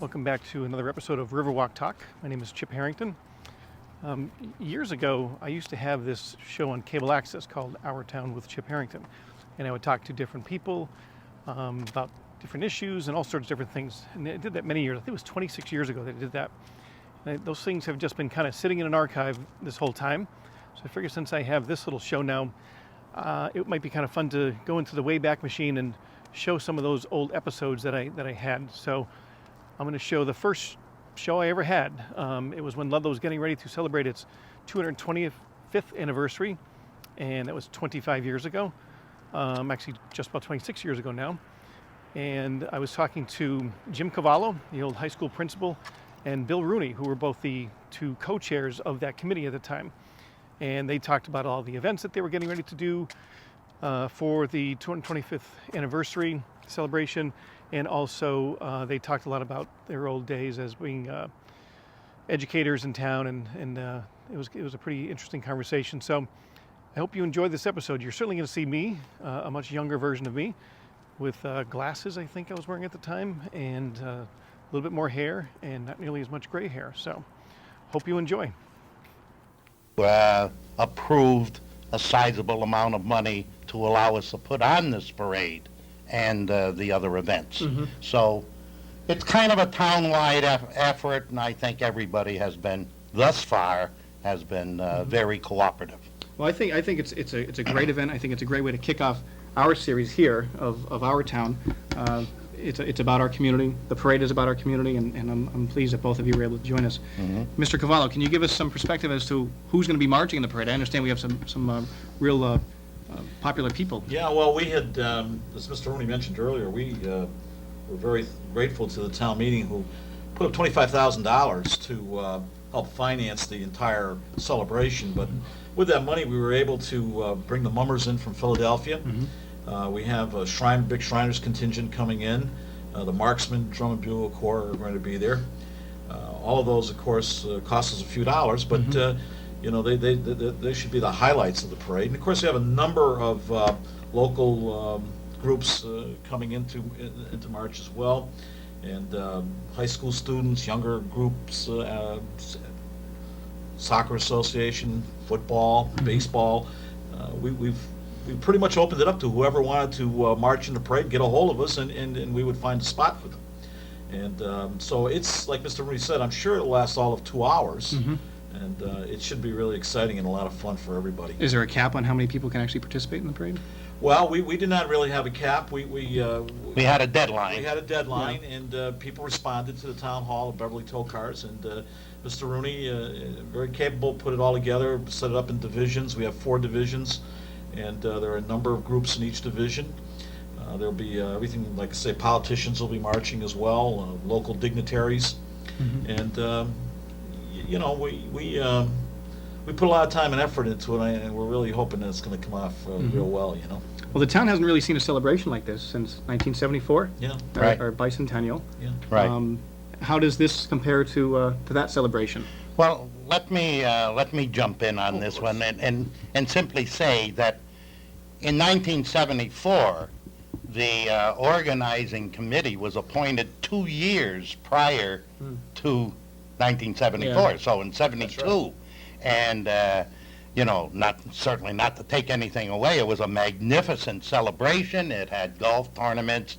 Welcome back to another episode of Riverwalk Talk. My name is Chip Harrington. Years ago, I used to have this show on cable access called Our Town with Chip Harrington. And I would talk to different people about different issues and all sorts of different things. And I did that many years. I think it was 26 years ago that I did that. And those things have just been kind of sitting in an archive this whole time. So I figure since I have this little show now, it might be kind of fun to go into the Wayback Machine and show some of those old episodes that I had. So I'm going to show the first show I ever had. It was when Ludlow was getting ready to celebrate its 225th anniversary, and that was 25 years ago. Actually, just about 26 years ago now. And I was talking to Jim Cavallo, the old high school principal, and Bill Rooney, who were both the two co-chairs of that committee at the time. And they talked about all the events that they were getting ready to do for the 225th anniversary celebration. And also, they talked a lot about their old days as being educators in town, and it was a pretty interesting conversation. So I hope you enjoyed this episode. You're certainly going to see me, a much younger version of me, with glasses, I think I was wearing at the time, and a little bit more hair, and not nearly as much gray hair. So hope you enjoy. Approved a sizable amount of money to allow us to put on this parade and the other events. Mm-hmm. So it's kind of a town-wide effort, and I think everybody has been, thus far, has been very cooperative. Well, I think it's a great event. I think it's a great way to kick off our series here of our town. It's about our community. The parade is about our community, and I'm pleased that both of you were able to join us. Mm-hmm. Mr. Cavallo, can you give us some perspective as to who's going to be marching in the parade? I understand we have some real popular people. Yeah, well, we had, as Mr. Rooney mentioned earlier, we were very grateful to the town meeting who put up $25,000 to help finance the entire celebration. But with that money, we were able to bring the mummers in from Philadelphia. Mm-hmm. We have a big Shriners contingent coming in. The Marksmen Drum and Bugle Corps are going to be there. All of those, of course, cost us a few dollars, but you know, they should be the highlights of the parade. And of course, we have a number of local groups coming into March as well, and high school students, younger groups, soccer association, football, baseball. We've pretty much opened it up to whoever wanted to march in the parade, get a hold of us, and we would find a spot for them. And so it's, like Mr. Rooney said, I'm sure it'll last all of 2 hours. Mm-hmm. And it should be really exciting and a lot of fun for everybody. Is there a cap on how many people can actually participate in the parade? Well, we did not really have a cap. We had a deadline. We had a deadline, and people responded to the town hall of Beverly Tow Cars. And Mr. Rooney, very capable, put it all together, set it up in divisions. We have 4 divisions, and there are a number of groups in each division. There'll be everything, like I say, politicians will be marching as well, local dignitaries, and you know, we put a lot of time and effort into it, and we're really hoping that it's going to come off real well, you know. Well, the town hasn't really seen a celebration like this since 1974. Yeah. Right. Our bicentennial. Yeah. Right. How does this compare to that celebration? Well, let me jump in on this one and simply say that in 1974, the organizing committee was appointed 2 years prior to 1974, Yeah. so in 72. Right. And, you know, certainly not to take anything away, it was a magnificent celebration. It had golf tournaments,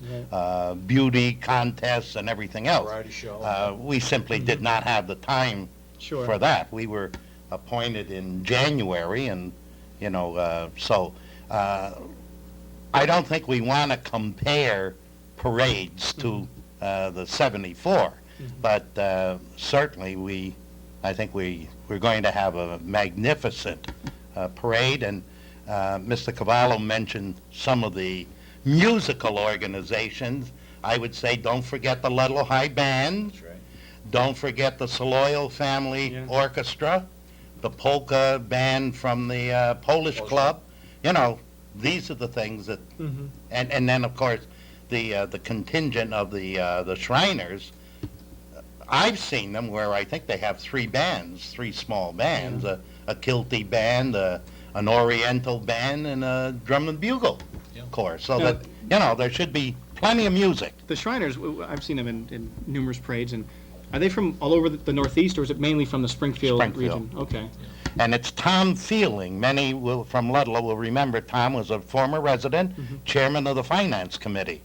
beauty contests, and everything else. Variety show. We simply did not have the time Sure. for that. We were appointed in January, and, you know, so I don't think we want to compare parades to the 74. But certainly I think we're going to have a magnificent parade, and Mr. Cavallo mentioned some of the musical organizations. I would say don't forget the Ludlow High Band. That's right. Don't forget the Saloyo Family Orchestra, the polka band from the Polish Club. You know, these are the things that, and then of course the contingent of the Shriners. I've seen them where I think they have 3 bands, 3 small bands, a Kilty band, an Oriental band, and a drum and bugle corps. So that, you know, there should be plenty of music. The Shriners, I've seen them in numerous parades, and are they from all over the Northeast, or is it mainly from the Springfield region? Okay. And it's Tom Fielding. Many from Ludlow will remember Tom was a former resident, chairman of the Finance Committee.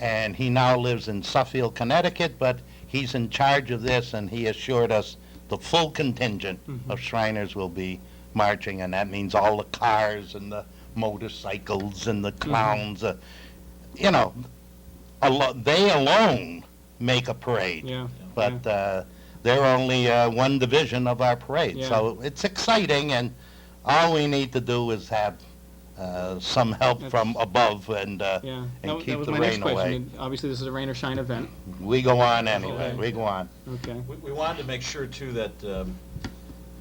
And he now lives in Suffield, Connecticut, but he's in charge of this, and he assured us the full contingent of Shriners will be marching, and that means all the cars and the motorcycles and the clowns. You know, they alone make a parade. Yeah. But they're only one division of our parade. Yeah. So it's exciting, and all we need to do is have some help from above and Yeah. keep that was the my next rain question. away. And obviously, this is a rain or shine event. We go on anyway. Okay. We go on. Okay. We wanted to make sure too that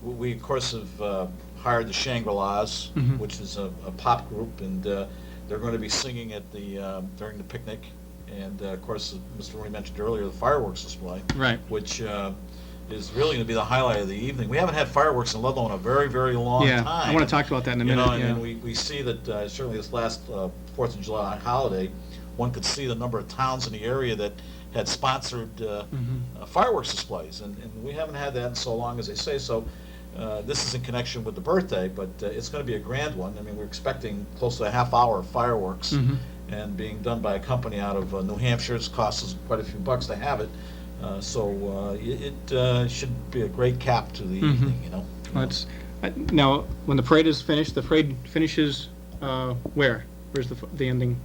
we of course have hired the Shangri-Las, which is a pop group, and they're going to be singing at the during the picnic, and of course, as Mr. Rooney mentioned earlier, the fireworks display, Right. which is really going to be the highlight of the evening. We haven't had fireworks in Ludlow in a very, very long Yeah. time. I want to talk about that in a You minute. know, and yeah. we see that certainly this last 4th of July holiday, one could see the number of towns in the area that had sponsored fireworks displays, and we haven't had that in so long, as they say. So this is in connection with the birthday, but it's going to be a grand one. I mean, we're expecting close to a half hour of fireworks, and being done by a company out of New Hampshire. It costs us quite a few bucks to have it. So it should be a great cap to the evening, you know. Now, when the parade is finished, the parade finishes where? Where's the ending?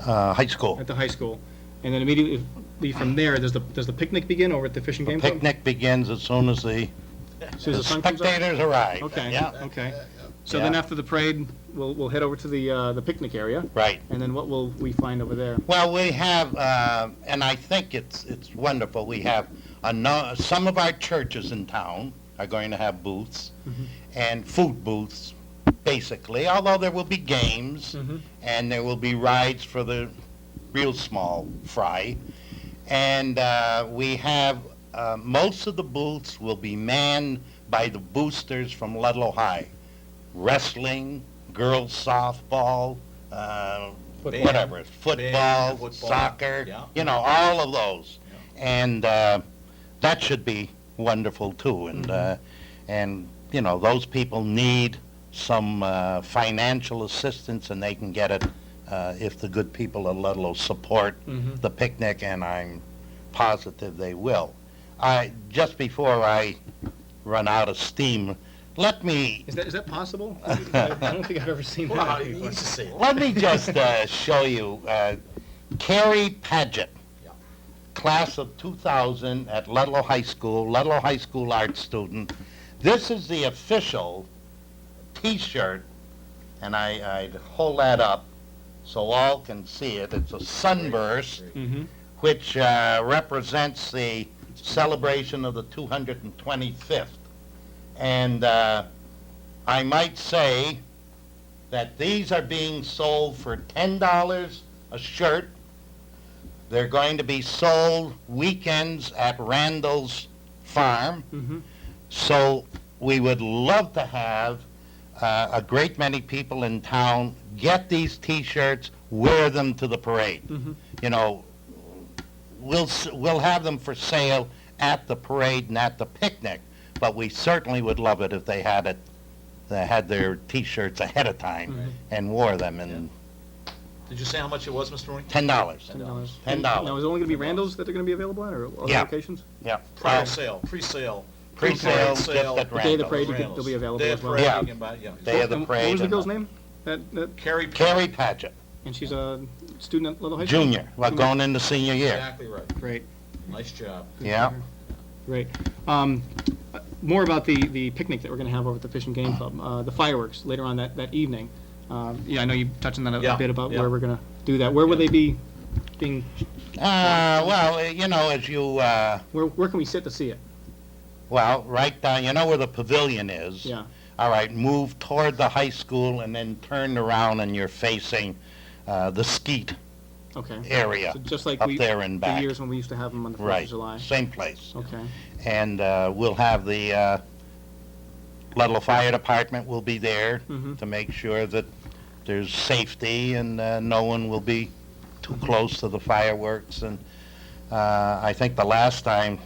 High school. At the high school, and then immediately from there, does the picnic begin over at the Fish and Game Club? Picnic begins as soon as the As soon as the sun comes up? spectators arrive. Okay. Yeah. Okay. So Yeah. then after the parade, we'll head over to the picnic area. Right. And then what will we find over there? Well, we have, and I think it's wonderful, we have some of our churches in town are going to have booths, and food booths, basically, although there will be games, and there will be rides for the real small fry. And we have, most of the booths will be manned by the boosters from Ludlow High. Wrestling, girls softball, whatever, football, football, soccer, yeah. you know, all of those. And that should be wonderful too. And you know, those people need some financial assistance, and they can get it if the good people of Ludlow support the picnic, and I'm positive they will. Just before I run out of steam, let me Is that possible? I don't think I've ever seen Well, that you before. used to say it. let me just show you Carrie Paget, Yeah. class of 2000 at Ludlow High School art student. This is the official T-shirt, and I'd hold that up so all can see it. It's a sunburst, which represents the celebration of the 225th. And I might say that these are being sold for $10 a shirt. They're going to be sold weekends at Randall's farm. So we would love to have a great many people in town get these T-shirts, wear them to the parade. You know, we'll have them for sale at the parade and at the picnic, but we certainly would love it if they had their T-shirts ahead of time and wore them. And Did you say how much it was, Mr. Rooney? $10. $10. $10. Now, is it only going to be Randall's that they're going to be available at, or other Yeah. locations? Yeah. Pre-sale, pre-sale. Pre-sale, just at The day of the Randall's. parade, they'll be available Day as of well. parade, Yeah. you can buy, yeah. Day of the And parade. What was the and- girl's name? That Carrie Paget, and she's a student at Ludlow High School? junior, well, going into senior year. Exactly right. Great. Nice job. Yeah. Great. More about the picnic that we're going to have over at the Fish and Game Club. The fireworks later on that evening. Yeah, I know you touched on that a Yeah, bit about yeah. where we're going to do that. Where will they be being? Well, you know, as you, Where can we sit to see it? well, right down, you know where the pavilion is? Yeah. All right, move toward the high school and then turn around and you're facing the skeet Okay. area So just like up there and the back. years when we used to have them on the 4th Right, of July. same place. Okay. And we'll have the Ludlow Fire Department will be there Mhm. to make sure that there's safety and no one will be too close to the fireworks. And I think the last time,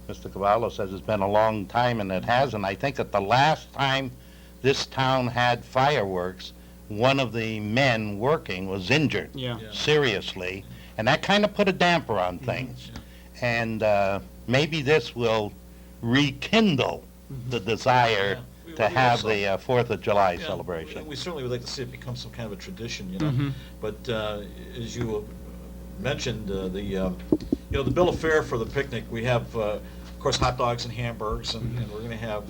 Mr. Cavallo says it's been a long time, and it hasn't. I think that the last time this town had fireworks, one of the men working was injured Yeah. seriously, and that kind of put a damper on things. And maybe this will rekindle the desire We to hope have so. the 4th of July Yeah, celebration. We certainly would like to see it become some kind of a tradition, you know. But as you mentioned, the bill of fare for the picnic, we have, of course, hot dogs and hamburgers, and we're going to have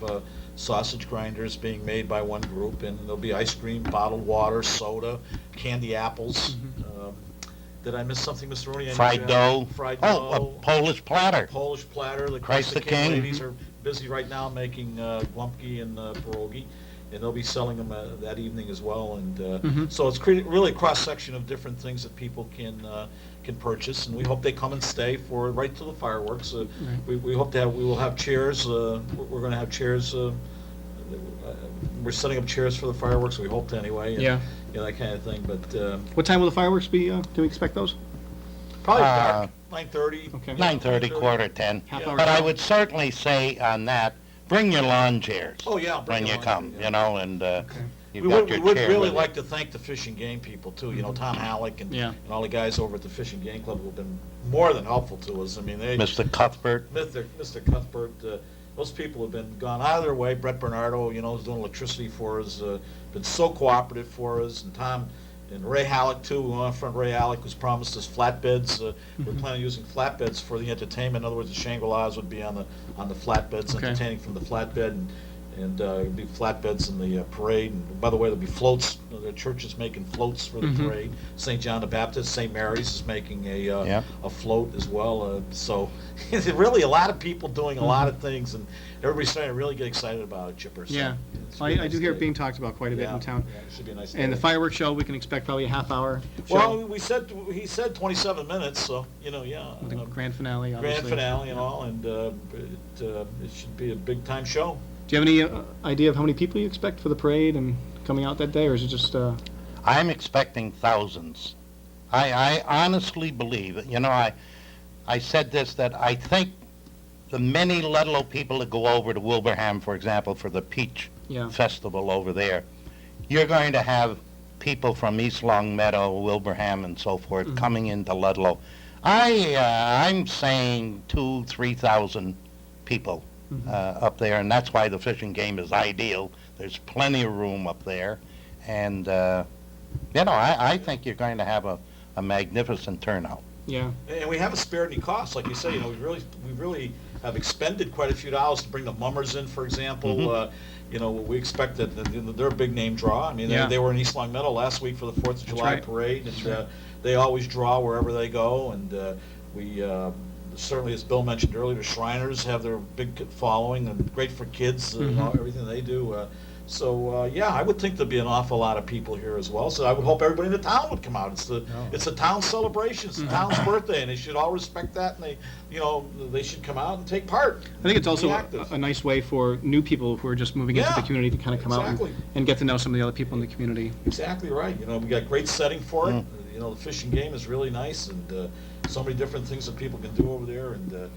sausage grinders being made by one group, and there'll be ice cream, bottled water, soda, candy apples. Did I miss something, Mr. Rooney? I know Fried you dough. have Fried Oh, dough. a Polish platter. Polish platter. The Christ the King. ladies are busy right now making glumpki and pierogi, and they'll be selling them that evening as well. And so it's really a cross section of different things that people can purchase, and we hope they come and stay for right to the fireworks. We hope we will have chairs. We're going to have chairs. We're setting up chairs for the fireworks. We hope to anyway. And, Yeah. that kind of thing. But What time will the fireworks be? Can we expect those? probably dark, 9:30. Okay. 9:30, quarter 10. Half Yeah. hour. But I would certainly say on that, bring your lawn chairs Oh yeah, bring when it you on, come, yeah. you know, and you've We got would, your we would chair really with you. like to thank the Fish and Game people too, Tom Halleck and, Yeah. and all the guys over at the Fish and Game Club who have been more than helpful to us. I mean, Mr. Cuthbert. Mr. Cuthbert, those people have been gone out of their way. Brett Bernardo, is doing electricity for us, been so cooperative for us, and Tom and Ray Halleck too. We want to front Ray Halleck, who's promised us flatbeds. We're planning on using flatbeds for the entertainment. In other words, the Shangri-Las would be on the flatbeds, Okay. entertaining from the flatbed, and it'll be flatbeds in the parade. And by the way, there'll be floats. The church is making floats for the parade. St. John the Baptist, St. Mary's is making a float as well. So really a lot of people doing a lot of things, and everybody's starting to really get excited about it, Chipper. So Yeah. it should be a I nice do hear it day. being talked about quite a bit Yeah, in town. yeah, it should be a nice And the day. fireworks show, we can expect probably a half-hour show. Well, he said 27 minutes, so yeah. With the grand finale, Grand obviously. finale and all, and it should be a big time show. Do you have any idea of how many people you expect for the parade and coming out that day, or is it just? I'm expecting thousands. I honestly believe, I said this, that I think the many Ludlow people that go over to Wilbraham, for example, for the Peach Yeah. Festival over there, you're going to have people from East Longmeadow, Wilbraham, and so forth coming into Ludlow. I'm saying 2,000-3,000 people up there, and that's why the Fish and Game is ideal. There's plenty of room up there, and I think you're going to have a magnificent turnout. Yeah. And we haven't spared any costs, like you say. We really have expended quite a few dollars to bring the mummers in, for example. We expect that they're a big name draw. I mean, Yeah. they were in East Long Meadow last week for the 4th of July right. parade, and they always draw wherever they go. And we certainly, as Bill mentioned earlier, the Shriners have their big following, and great for kids. Everything they do. I would think there'd be an awful lot of people here as well. So I would hope everybody in the town would come out. It's a town celebration. It's the town's birthday, and they should all respect that. And they should come out and take part. I think it's also Be a, active. a nice way for new people who are just moving into the Yeah, community to kind of come exactly. out and get to know some of the other people in the community. Exactly right. We got great setting for it. The Fish and Game is really nice, and so many different things that people can do over there. And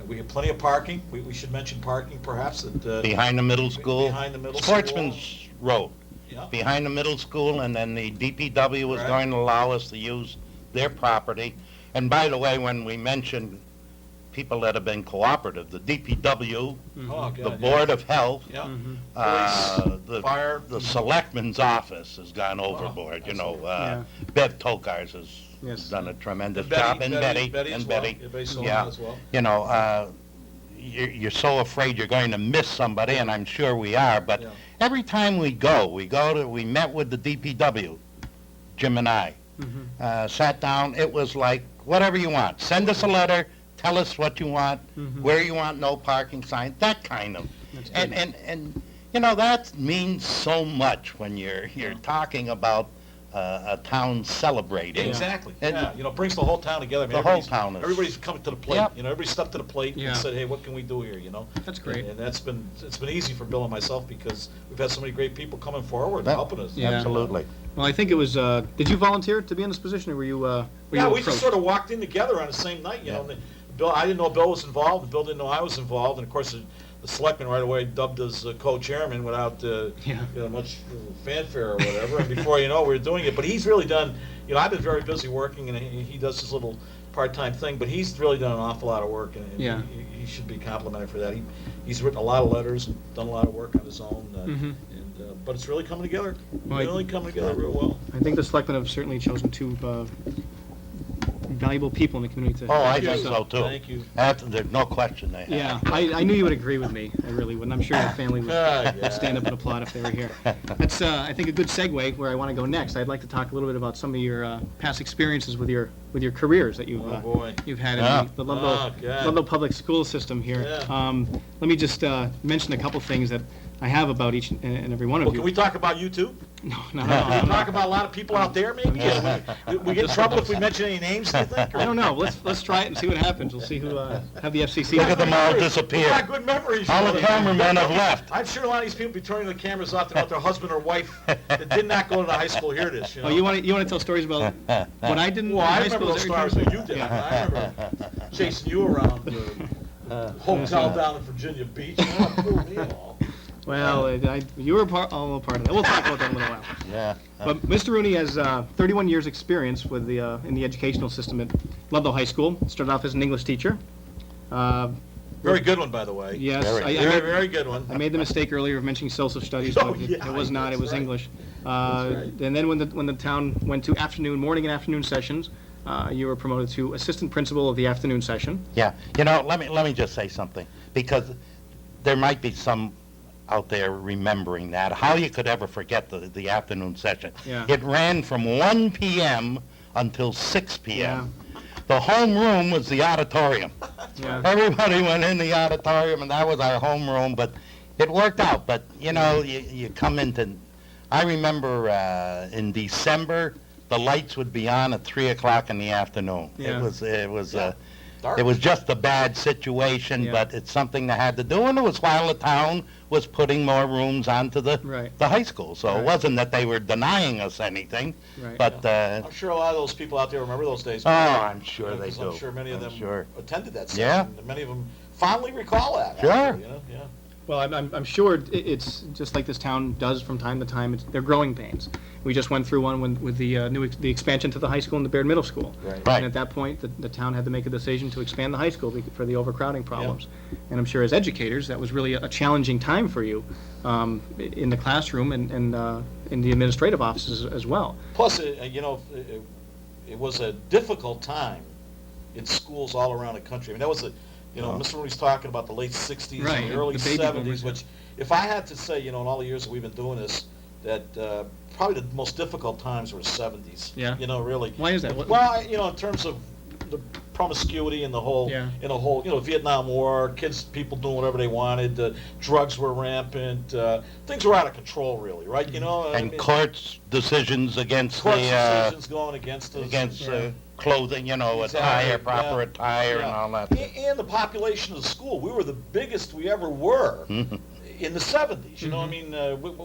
we have plenty of parking. We should mention parking, perhaps. Behind the middle school. Behind the middle Sportsman's Road. Yeah. Behind the middle school, and then the DPW was Right. going to allow us to use their property. And by the way, when we mentioned people that have been cooperative, the DPW, Oh, God, the yeah. Board of Health, Yeah. the Fire. the Selectman's Office has gone overboard. Yeah. Bev Tokars has Yes. done a tremendous Betty- job, and Betty- Betty, Betty as and well. Betty. Yeah, Betty Sullivan Yeah. as well. You're so afraid you're going to miss somebody, and I'm sure we are, but Yeah. every time we met with the DPW, Jim and I, sat down, it was like, whatever you want, send us a letter, tell us what you want, where you want no parking sign, that kind of. And that means so much when you're talking about a town celebrating. Exactly, And- yeah, you know, brings the whole town together. I mean, The whole everybody's- town is- Everybody's coming to the plate, Yep. you know, everybody stepped to the plate Yeah. and said, hey, what can we do here, you know? That's great. And it's been easy for Bill and myself because we've had so many great people coming forward and Yeah. helping us. Yeah. Absolutely. Well, I think it was, did you volunteer to be in this position, or were you, Yeah, we approached? just sort of walked in together on the same night, you know. and Bill, I didn't know Bill was involved, and Bill didn't know I was involved, and of course, the selectman right away dubbed us co-chairman without, Yeah. you know, much fanfare or whatever, and before you know it, we were doing it. But he's really done, you know, I've been very busy working, and he does his little part-time thing, but he's really done an awful lot of work, and Yeah. he should be complimented for that. He's written a lot of letters and done a lot of work on his own, Mhm. but it's really coming together, Well, I- really coming together real well. I think the selectmen have certainly chosen two valuable people in the community to. Oh, I Thank think you. so too. Thank you. There's no question they have. Yeah, I knew you would agree with me. I really would. And I'm sure your family would Yeah. stand up and applaud if they were here. That's, I think, a good segue where I want to go next. I'd like to talk a little bit about some of your past experiences with your careers that you've Oh, boy. you've had in Yeah. the Ludlow Oh, God. Ludlow public school system here. Yeah. Let me just mention a couple things that I have about each and every one of Well, you. can we talk about you too? No, Can we talk about a lot of people out there, maybe? We get in trouble if we mention any names, do you think? I don't know. Let's try it and see what happens. We'll see who have the FCC. Look at them all We disappear. got good memories. All the you know. cameramen have left. I'm sure a lot of these people be turning the cameras off to let their husband or wife that did not go to the high school hear this, you know? Oh, you want to tell stories about what I didn't? Well, in I high remember school? those Is that what stars you're that saying? you did. Yeah. I remember chasing you around the hotel down in Virginia Beach. Oh, poor me all. Well, you were all a part of that. We'll talk about that in a little while. Yeah. But Mr. Rooney has 31 years' experience with in the educational system at Ludlow High School. Started off as an English teacher. Very good one, by the way. Yes, Very. Very, very good one. I made the mistake earlier of mentioning social studies, Oh, but yeah, it was not. It that's was right. English. That's right. And then when the town went to morning and afternoon sessions, you were promoted to assistant principal of the afternoon session. Yeah. You know, let me just say something, because there might be some out there remembering that. How you could ever forget the afternoon session. Yeah. It ran from 1 p.m. until 6 p.m. The homeroom was the auditorium. Yeah. Everybody went in the auditorium, and that was our homeroom, but it worked out. But, you know, you come into... I remember in December, the lights would be on at 3 o'clock in the afternoon. Yeah. Dark. It was just a bad situation, Yeah. but it's something they had to do, and it was while the town was putting more rooms onto the Right. the high school. So Right. it wasn't that they were denying us anything, Right. but I'm sure a lot of those people out there remember those days. oh, I'm sure they Because do. I'm sure many of them I'm sure. attended that session. Yeah. And many of them fondly recall that. Sure. actually, you know? Yeah. Well, I'm sure it's just like this town does from time to time. They're growing pains. We just went through one with the expansion to the high school and the Baird Middle School. Right. Right. And at that point, the town had to make a decision to expand the high school for the overcrowding problems. And I'm sure as educators, that was really a challenging time for you in the classroom and in the administrative offices as well. Plus, you know, it was a difficult time in schools all around the country. I mean, that was you know, Mr. Rooney's talking about the late 60s Right, and the early the baby 70s, boomers, which, if I had to say, you know, in all the years that we've been doing this, that probably the most difficult times were 70s. Yeah. You know, really. Why is that? Well, you know, in terms of the promiscuity and the whole, Yeah. you know, Vietnam War, people doing whatever they wanted, drugs were rampant, things were out of control, really, right? You know, I And mean, courts decisions against court the decisions going against us. against Yeah. clothing, you know, Exactly, attire, proper yeah, attire, and yeah. all that. And the population of the school, we were the biggest we ever were in the 70s. You know, I mean,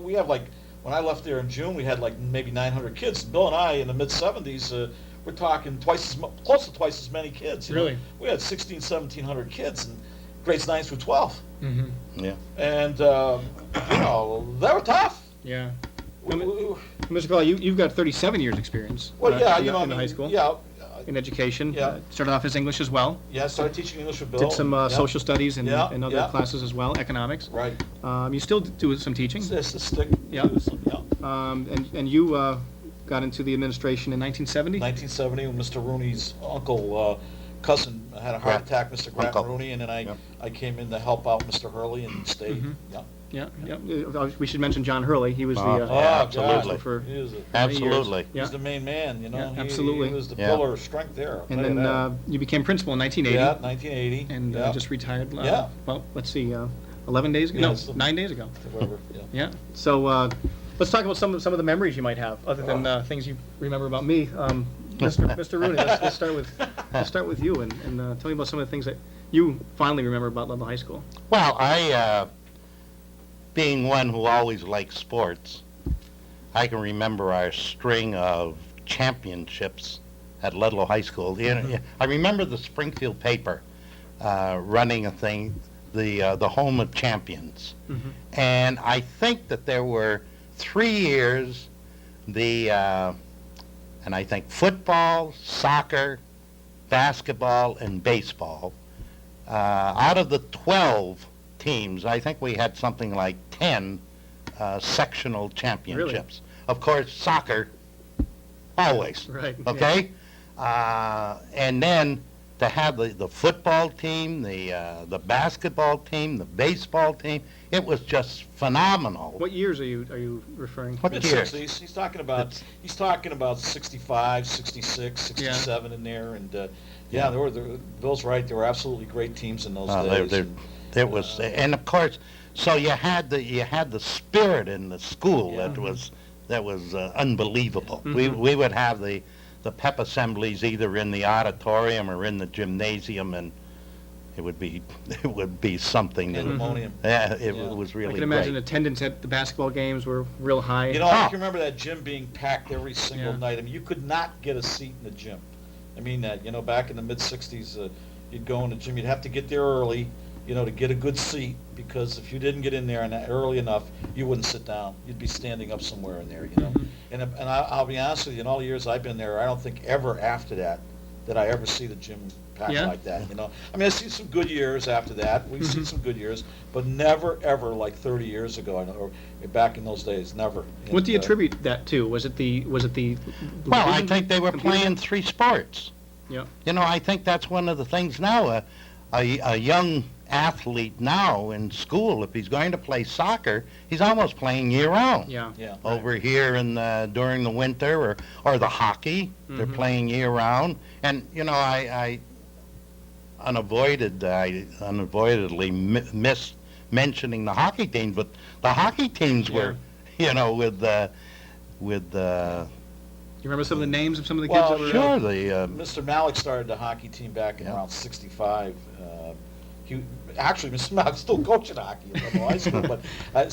we have like, when I left there in June, we had like maybe 900 kids. Bill and I, in the mid-70s, we're talking close to twice as many kids. You know? Really? We had 1,700 kids in grades 9 through 12. Mm-hmm. Yeah. And, you know, they were tough. Yeah. We- Mr. Cavallo, you've got 37 years' experience. well, yeah, you in know, I the mean, high school. yeah, In education. Yeah. Started off as English as well. yeah, I started teaching English with Bill. Did some Yeah. social studies and, Yeah, and other yeah. classes as well, economics. Right. You still do some teaching. It's a stick. Yeah. Yeah. And you got into the administration in 1970? 1970, when Mr. Rooney's uncle, cousin had a heart Right. attack, Mr. Grattan Uncle. Rooney, and then Yep. I came in to help out Mr. Hurley and stayed. Mhm. Yeah. Yeah. We should mention John Hurley. He was the Oh, God, absolutely. for He was, Absolutely. Yeah. he's the main man, you know. Yeah, He- absolutely. He was the Yeah. pillar of strength there. I'll And tell you then that. you became principal in 1980. Yeah, 1980. And yeah. just retired. Yeah. Well, let's see, 11 days ago? Yeah, No, so- 9 days ago. Whatever, yeah. Yeah. So Let's talk about some of the memories you might have, other than things you remember about me. Mr. Rooney, let's start with you, and tell me about some of the things that you fondly remember about Ludlow High School. Well, I, being one who always liked sports, I can remember our string of championships at Ludlow High School. I remember the Springfield paper running a thing, the Home of Champions. And I think that there were 3 years, and I think football, soccer, basketball, and baseball. Out of the 12 teams, I think we had something like 10 sectional championships. Of course, soccer, always. Right. Okay? And then to have the football team, the basketball team, the baseball team, it was just phenomenal. What years are you referring? What years? Mid-60s. He's talking about 65, 66, 67 in there, and Bill's right. There were absolutely great teams in those days. There was, and of course, so you had the spirit in the school that was unbelievable. We would have the pep assemblies either in the auditorium or in the gymnasium, and it would be something. Pandemonium. It was really I can imagine great. attendance at the basketball games were real high. I can remember that gym being packed every single night. I mean, you could not get a seat in the gym. I mean that, back in the mid-60s, you'd go in the gym, you'd have to get there early, to get a good seat, because if you didn't get in there early enough, you wouldn't sit down. You'd be standing up somewhere in there, And I'll be honest with you, in all the years I've been there, I don't think ever after that I ever see the gym packed like that, I mean, I see some good years after that. We've seen some good years, but never, ever like 30 years ago, or back in those days, never. What do you attribute that to? Was it the? Well, I think they were playing 3 sports. Yeah. I think that's one of the things now. A young athlete now in school, if he's going to play soccer, he's almost playing year-round. Yeah. Over here during the winter, or the hockey, they're playing year-round. And, I unavoidably miss mentioning the hockey teams, but the hockey teams were, with You remember some of the names of some of the kids that were? Sure, Mr. Malik started the hockey team back in around 65. Actually, Mr. Malik's still coaching hockey at Ludlow High School, but and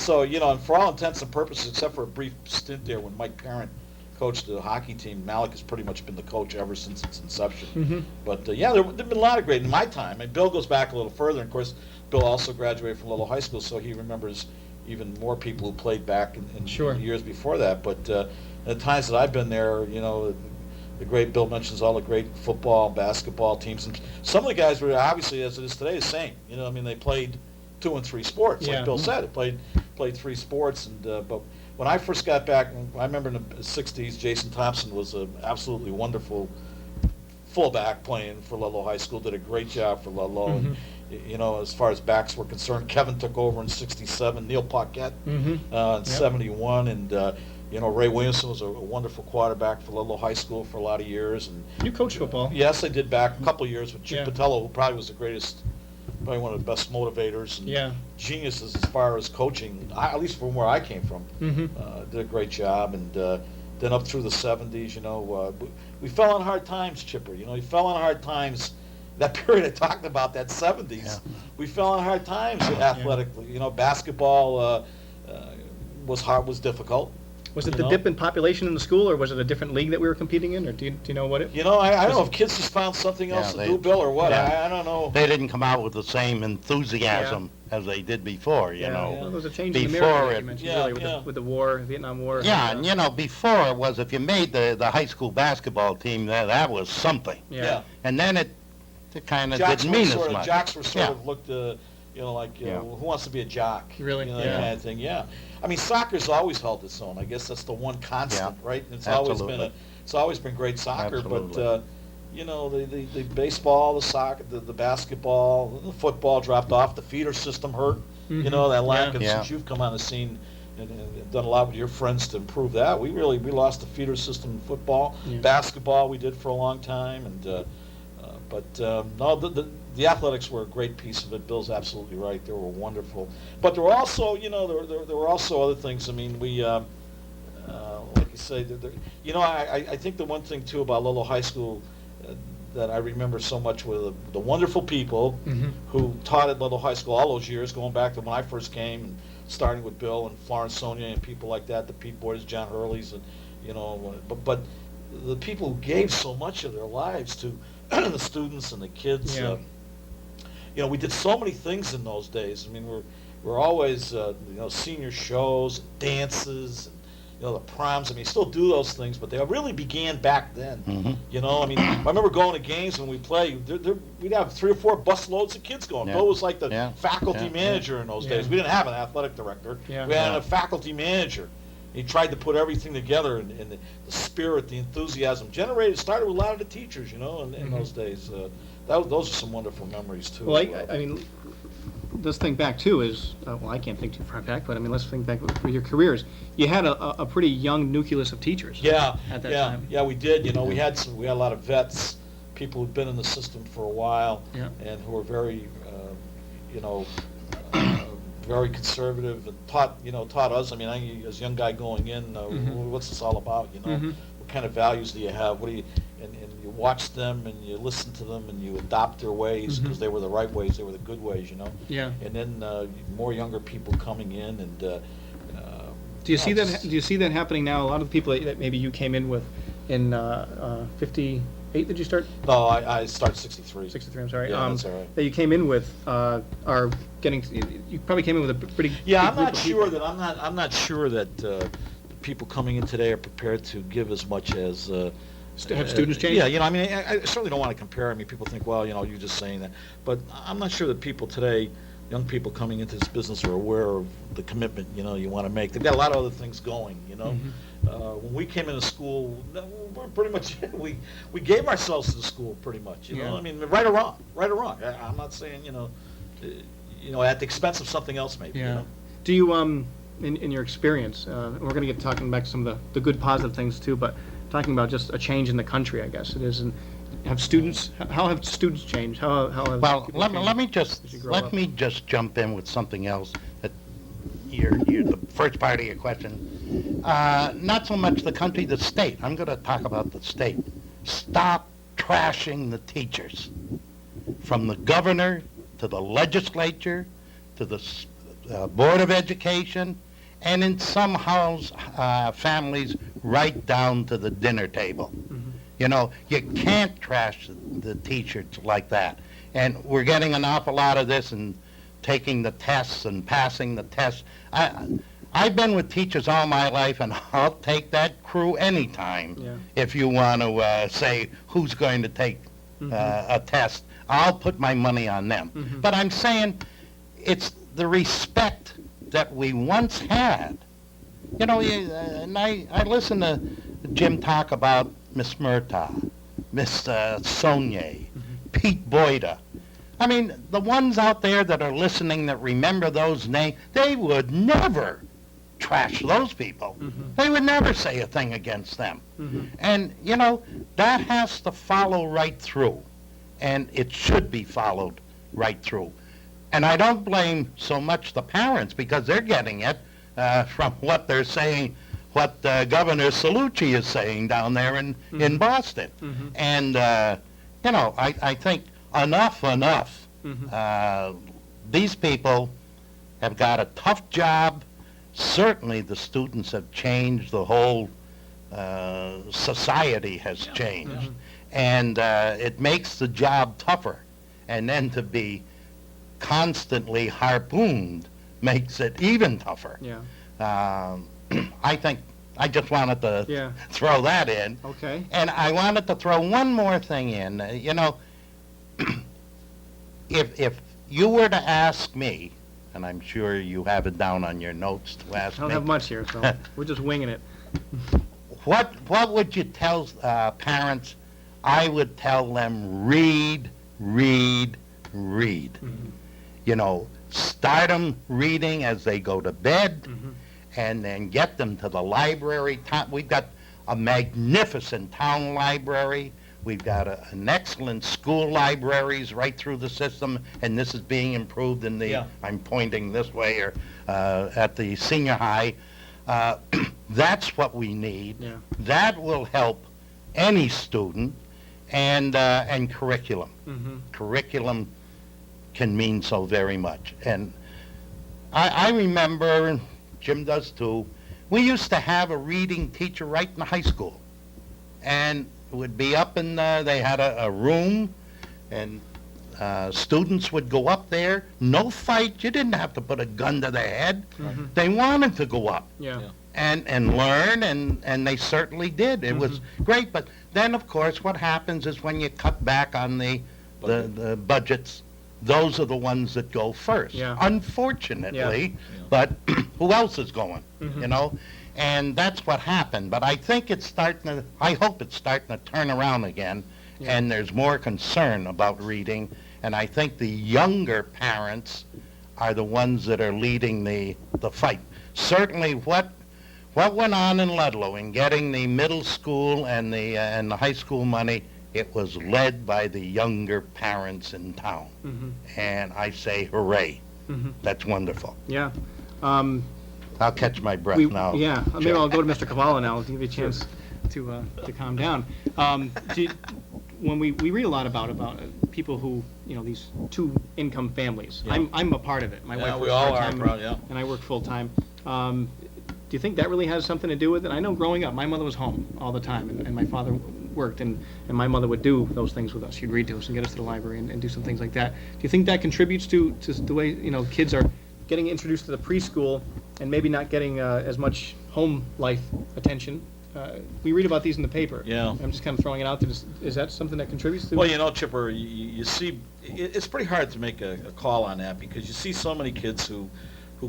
for all intents and purposes, except for a brief stint there when Mike Parent coached the hockey team, Malik has pretty much been the coach ever since its inception. But there have been a lot of great in my time. And Bill goes back a little further. And of course, Bill also graduated from Ludlow High School, so he remembers even more people who played back in years before that. But the times that I've been there, the great Bill mentions all the great football, basketball teams, and some of the guys were obviously, as it is today, the same. I mean, they played 2 and 3 sports, like Bill said. They played 3 sports, and but when I first got back, I remember in the '60s, Jason Thompson was an absolutely wonderful fullback playing for Ludlow High School. Did a great job for Ludlow, and as far as backs were concerned, Kevin took over in '67, Neil Paquette in '71, and. Ray Williamson was a wonderful quarterback for Ludlow High School for a lot of years. And You coached football. yes, I did back a couple of years with Chip Patello, who probably was the greatest, probably one of the best motivators and geniuses as far as coaching, at least from where I came from. Did a great job. And then up through the 70s, we fell on hard times, Chipper. We fell on hard times. That period I talked about, that 70s, we fell on hard times athletically. Basketball was difficult. Was it the dip in population in the school, or was it a different league that we were competing in, or do you know what it? I don't know if kids just found something else to do, Bill, or what. I don't know. They didn't come out with the same enthusiasm as they did before, There was a change in the Before mirror that it- you mentioned earlier with the war, Vietnam War. Yeah, and before it was if you made the high school basketball team, that was something. Yeah. And then it kind of didn't mean as much. Jocks were sort of looked, who wants to be a jock? Really? That kind of thing. Yeah. I mean, soccer's always held its own. I guess that's the one constant, right? It's always been great soccer, Absolutely. but the baseball, the soccer, the basketball, the football dropped off. The feeder system hurt. That lack. And since you've come on the scene and done a lot with your friends to improve that, we lost the feeder system in football. Basketball we did for a long time, and the athletics were a great piece of it. Bill's absolutely right. They were wonderful. But there were also, there were also other things. I mean, we like you say, you know, I think the one thing too about Ludlow High School that I remember so much were the wonderful people who taught at Ludlow High School all those years, going back to when I first came, and starting with Bill and Florence Sonia and people like that, the Pete Boyders, John Hurley's, and you know, but the people who gave so much of their lives to the students and the kids. Yeah. You know, we did so many things in those days. I mean, we're always, you know, senior shows, dances, and, you know, the proms. I mean, still do those things, but they really began back then. You know, I mean, I remember going to games when we played. We'd have 3 or 4 bus loads of kids going. Yeah. Bill was like the Yeah. faculty Yeah. manager in those Yeah. days. We didn't have an athletic director. Yeah. We had Yeah. a faculty manager. He tried to put everything together, and the spirit, the enthusiasm started with a lot of the teachers, you know, in those days. Those are some wonderful memories too. Well, as well. I mean, let's think back too is, well, I can't think too far back, but I mean, let's think back with your careers. You had a pretty young nucleus of teachers. Yeah, At that yeah, time. yeah, we did. You know, we had a lot of vets, people who'd been in the system for a while, Yeah. and who were very, you know, very conservative, and taught us. I mean, as a young guy going in, what's this all about? You know, what kind of values do you have? What do you? And you watch them, and you listen to them, and you adopt their ways because they were the right ways, they were the good ways, you know. Yeah. And then more younger people coming in, and Do you see that? Do you see that happening now? A lot of the people that maybe you came in with in 58. Did you start? No, I started 63. 63. I'm sorry. Yeah, that's all right. That you came in with are getting. You probably came in with a pretty. Yeah, big I'm group not of sure people. that I'm not sure that the people coming in today are prepared to give as much as. Have students changed? Yeah, you know, I mean, I certainly don't want to compare. I mean, people think, well, you know, you're just saying that, but I'm not sure that people today, young people coming into this business, are aware of the commitment, you know, you want to make. They've got a lot of other things going, you know. When we came into school, we're pretty much we gave ourselves to the school pretty much, you know. Yeah. I mean, right or wrong. I'm not saying, you know, at the expense of something else, maybe. Yeah. You know? Do you in your experience? And we're going to get talking back to some of the good positive things too, but talking about just a change in the country, I guess it is. And have students? How have students changed? How have Well, people let changed me as you grow up? let me just jump in with something else that you're the first part of your question. Not so much the country, the state. I'm going to talk about the state. Stop trashing the teachers, from the governor to the legislature to the Board of Education, and in some families, right down to the dinner table. You know, you can't trash the teachers like that. And we're getting an awful lot of this and taking the tests and passing the tests. I've been with teachers all my life, and I'll take that crew anytime. Yeah. If you want to say who's going to take a test, I'll put my money on them. But I'm saying it's the respect that we once had. You know, and I listen to Jim talk about Miss Murtaugh, Miss Sonia, Pete Boyda. I mean, the ones out there that are listening that remember those names, they would never trash those people. They would never say a thing against them. And, you know, that has to follow right through. And it should be followed right through. And I don't blame so much the parents, because they're getting it from what they're saying, what Governor Cellucci is saying down there in Boston. And, you know, I think enough. These people have got a tough job. Certainly the students have changed. The whole society has changed. And it makes the job tougher. And then to be constantly harpooned makes it even tougher. Yeah. I think I just wanted to throw that in. Okay. And I wanted to throw one more thing in. You know, if you were to ask me, and I'm sure you have it down on your notes to ask I don't me, have much here, so we're just winging it. what would you tell parents? I would tell them read. You know, start them reading as they go to bed, and then get them to the library. We've got a magnificent town library. We've got an excellent school libraries right through the system, and this is being improved in the, I'm pointing this way, or at the senior high. uh, that's what we need. Yeah. That will help any student, and curriculum. Mm-hmm. Curriculum can mean so very much. And I remember, and Jim does too, we used to have a reading teacher right in the high school. And it would be up in, they had a room, and students would go up there. No fight. You didn't have to put a gun to their head. Mm-hmm. They wanted to go up Yeah. Yeah. and learn, and they certainly did. It was great. But then, of course, what happens is when you cut back on the budgets, those are the ones that go first, Yeah. unfortunately. Yeah. But who else is going, Mhm. you know? And that's what happened. But I think it's starting to, I hope it's starting to turn around again, Yeah. and there's more concern about reading. And I think the younger parents are the ones that are leading the fight. Certainly what went on in Ludlow in getting the middle school and the high school money, it was led by the younger parents in town. Mm-hmm. And I say hooray. Mm-hmm. That's wonderful. Yeah. I'll catch my breath now. Yeah, maybe Jim. I'll go to Mr. Cavallo now, to give you a chance to calm down. When we read a lot about people who, these two-income families. Yeah. I'm a part of it. My Yeah, wife we works all are, part-time, bro, yeah. and I work full-time. Do you think that really has something to do with it? I know growing up, my mother was home all the time, and my father worked, and my mother would do those things with us. She'd read to us and get us to the library and do some things like that. Do you think that contributes to the way, kids are getting introduced to the preschool and maybe not getting as much home life attention? We read about these in the paper. Yeah. I'm just kind of throwing it out there. Is that something that contributes to? Well, Chipper, you see, it's pretty hard to make a call on that because you see so many kids who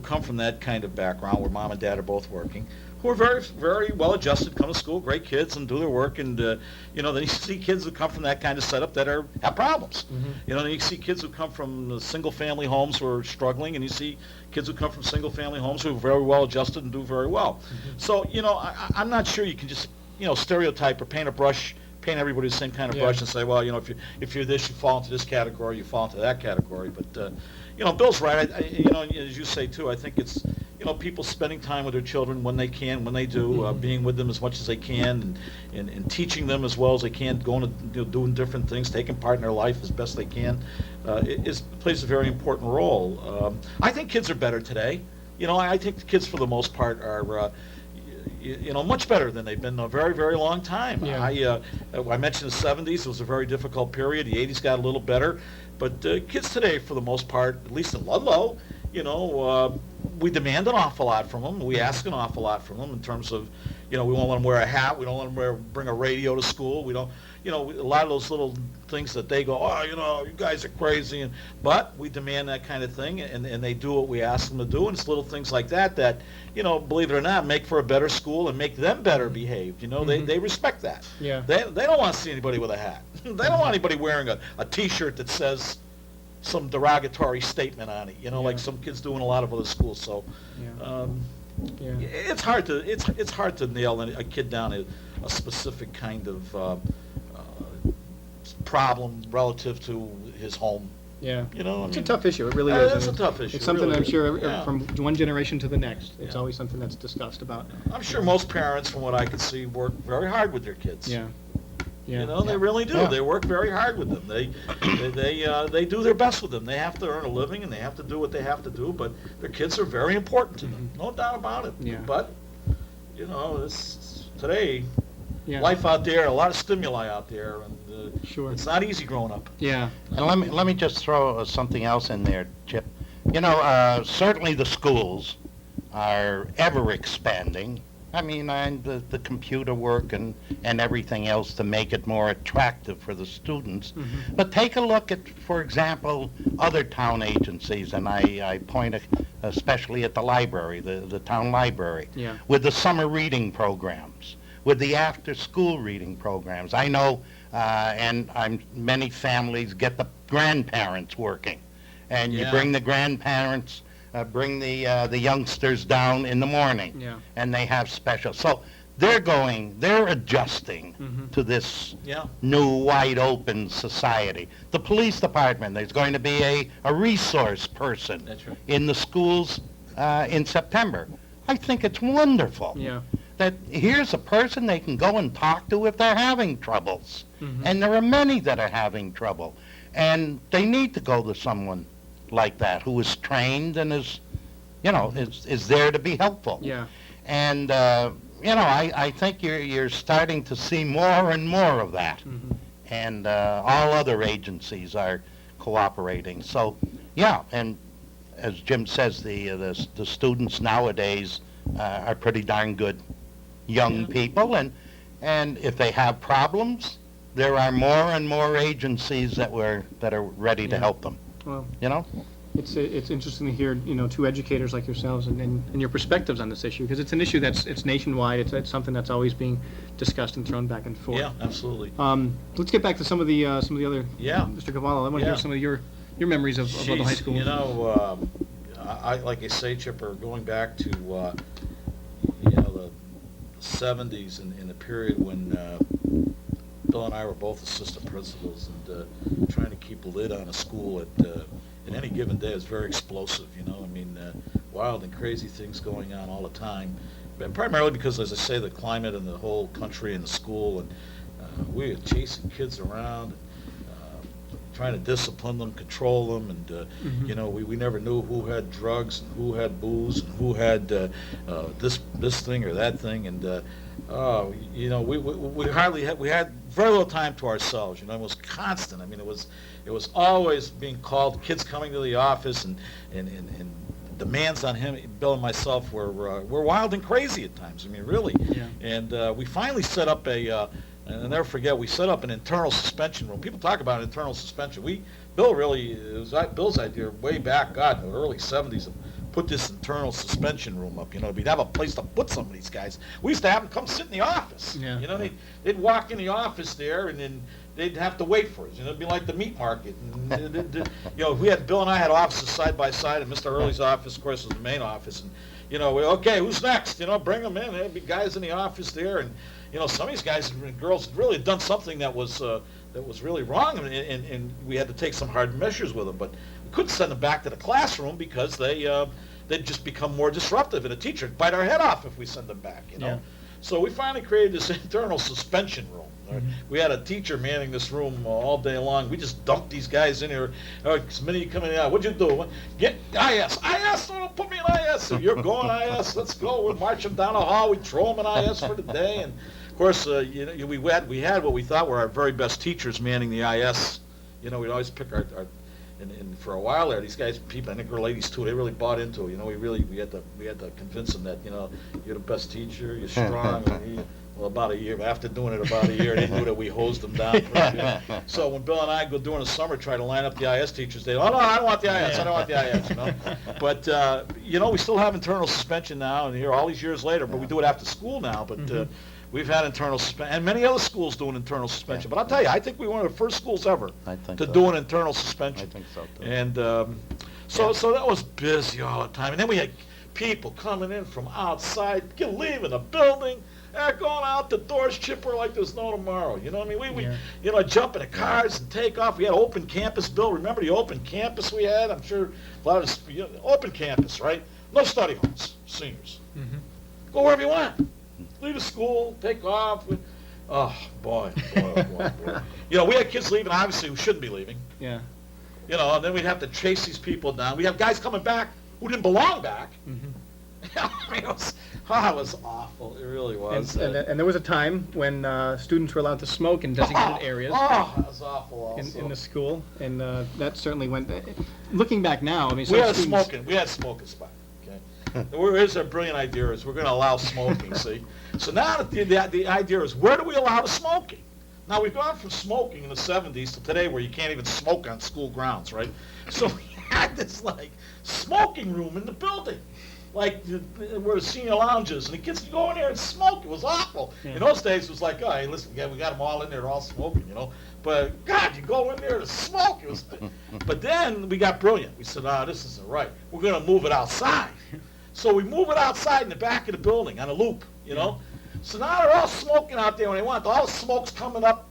come from that kind of background where mom and dad are both working, who are very, very well adjusted, come to school, great kids, and do their work. And then you see kids who come from that kind of setup that have problems. Mm-hmm. Then you see kids who come from single-family homes who are struggling, and you see kids who come from single-family homes who are very well adjusted and do very well. Mm-hmm. So I'm not sure you can just stereotype or paint everybody the same kind of Yeah. brush and say, well, if you're this, you fall into this category, you fall into that category. But Bill's right. As you say too, I think it's people spending time with their children when they can, when they do, being with them as much as they can, and teaching them as well as they can, going to doing different things, taking part in their life as best they can, plays a very important role. I think kids are better today. I think the kids for the most part are. Much better than they've been in a very, very long time. Yeah. I mentioned the 70s. It was a very difficult period. The 80s got a little better. But kids today, for the most part, at least in Ludlow, we demand an awful lot from them. We ask an awful lot from them in terms of, we won't let them wear a hat. We don't let them bring a radio to school. We don't, a lot of those little things that they go, you guys are crazy. But we demand that kind of thing, and they do what we ask them to do. And it's little things like that, believe it or not, make for a better school and make them better behaved. They respect that. Yeah. They don't want to see anybody with a hat. They don't want anybody wearing a T-shirt that says some derogatory statement on it, like some kids do in a lot of other schools. So Yeah. Yeah. it's hard to nail a kid down a specific kind of problem relative to his home. Yeah. It's a tough issue. It really is. It's a and tough issue. It's something really I'm is. sure Yeah. from one generation to the next, it's Yeah. always something that's discussed about. I'm sure most parents, from what I can see, work very hard with their kids. Yeah. Yeah. They really do. Yeah. They work very hard with them. They do their best with them. They have to earn a living and they have to do what they have to do. But their kids are very important to them, no doubt about it. Yeah. But today, Yeah. life out there, a lot of stimuli out there, and Sure. it's not easy growing up. Yeah. And let me just throw something else in there, Chip. Certainly the schools are ever expanding. I mean, and the computer work and everything else to make it more attractive for the students. Mm-hmm. But take a look at, for example, other town agencies, and I point especially at the library, the town library, Yeah. with the summer reading programs, with the after-school reading programs. I know, many families get the grandparents working, and you Yeah. bring the grandparents, bring the youngsters down in the morning, Yeah. and they have special. So they're adjusting Mhm. to this Yeah. new wide-open society. The police department, there's going to be a resource person That's right. in the schools in September I think it's wonderful. Yeah. That here's a person they can go and talk to if they're having troubles. And there are many that are having trouble. And they need to go to someone like that who is trained and is, is there to be helpful. Yeah. And, I think you're starting to see more and more of that. And all other agencies are cooperating. So, yeah, and as Jim says, the students nowadays are pretty darn good young people, and if they have problems, there are more and more agencies that are ready to help them. Well, it's interesting to hear, two educators like yourselves and your perspectives on this issue, because it's an issue it's nationwide. It's something that's always being discussed and thrown back and forth. Yeah, absolutely. Let's get back to some of the other. Yeah. Mr. Cavallo, I want to hear some of your memories of Ludlow High School. I like I say, Chipper, going back to the 70s and in the period when Bill and I were both assistant principals, and trying to keep a lid on a school in any given day is very explosive. Wild and crazy things going on all the time, but primarily because, as I say, the climate and the whole country and the school, and we were chasing kids around, trying to discipline them, control them, and we never knew who had drugs and who had booze and who had this thing or that thing, and we had very little time to ourselves. It was constant. It was always being called, kids coming to the office, and demands on him. Bill and myself were wild and crazy at times. Really. Yeah. And we finally set up and I'll never forget, we set up an internal suspension room. People talk about internal suspension. It was Bill's idea way back, in the early 70s, to put this internal suspension room up. We'd have a place to put some of these guys. We used to have them come sit in the office. Yeah. They'd walk in the office there, and then they'd have to wait for us. It'd be like the meat market. And, Bill and I had offices side by side, and Mr. Early's office, of course, was the main office. And okay, who's next? Bring them in. There'd be guys in the office there, and some of these guys and girls had really done something that was really wrong, and we had to take some hard measures with them. But we couldn't send them back to the classroom because they'd just become more disruptive, and a teacher would bite our head off if we send them back. Yeah. So we finally created this internal suspension room. We had a teacher manning this room all day long. We just dumped these guys in here. As many of you coming out, what'd you do? Get IS. IS, don't put me in IS. So you're going IS, let's go. We're marching down the hall. We throw them in IS for the day. And of course, we had what we thought were our very best teachers manning the IS. We'd always pick our and for a while there, these guys, people, I think our ladies too, they really bought into it. We had to convince them that you're the best teacher, you're strong. Well, about a year after doing it about a year, they knew that we hosed them down. So when Bill and I go during the summer try to line up the IS teachers, they, oh no, I don't want the IS, I don't want the IS. But we still have internal suspension now, and here all these years later, but we do it after school now. But we've had internal suspension, and many other schools do an internal suspension. But I'll tell you, I think we were one of the first schools ever to do an internal suspension. I think so too. And so that was busy all the time. And then we had people coming in from outside, leaving the building. Going out the doors, Chipper, like there's no tomorrow. We jump in the cars and take off. We had open campus, Bill. Remember the open campus we had? I'm sure a lot of open campus, right? No study halls, seniors. Go wherever you want. Leave the school, take off. Oh boy. We had kids leaving, obviously, who shouldn't be leaving. Yeah. And then we'd have to chase these people down. We have guys coming back who didn't belong back. It was awful. It really was. And there was a time when students were allowed to smoke in designated areas. That was awful also. In the school, and that certainly went. Looking back now, we had a smoking spot. Okay, here's our brilliant idea: is we're going to allow smoking. See, so now the idea is, where do we allow the smoking? Now we've gone from smoking in the 70s to today, where you can't even smoke on school grounds, right? So we had this smoking room in the building. Where the senior lounges, and the kids could go in there and smoke. It was awful. Yeah. In those days, it was like, oh, hey, listen, we got them all in there, they're all smoking, But, God, you go in there to smoke. But then we got brilliant. We said, this isn't right. We're going to move it outside. So we move it outside in the back of the building on a loop, So now they're all smoking out there when they want. All the smoke's coming up.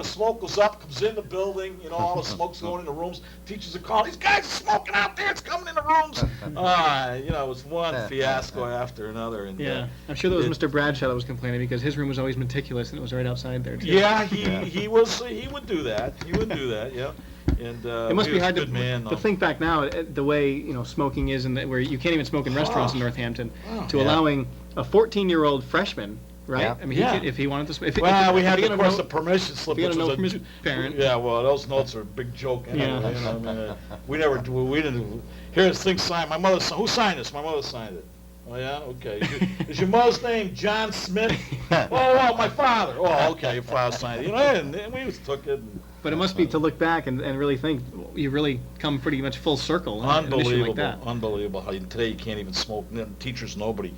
Smoke goes up, comes in the building, all the smoke's going in the rooms. Teachers are calling, these guys are smoking out there, it's coming in the rooms. It was one fiasco after another. And, Yeah, I'm sure that was Mr. Bradshaw that was complaining because his room was always meticulous and it was right outside there too. Yeah, he would do that. He would do that. Yeah. And It must he be was a hard good man, to think back now, the way smoking is, and where you can't even smoke in restaurants in Northampton, to allowing a 14-year-old freshman, right? Yeah. I mean, Yeah. he could, if he wanted to smoke. Well, we had, of of course, the permission slip, he had which a note was from his parent. Yeah, well, those notes are a big joke anyway. Yeah. I mean, we didn't. Here's this thing signed. My mother. Who signed this? My mother signed it. Oh yeah, okay. Is your mother's name John Smith? Oh, my father. Oh, okay, your father signed it. And we just took it. But it must be to look back and really think you really come pretty much full circle. on an issue like that. Unbelievable. How today you can't even smoke. Teachers, nobody.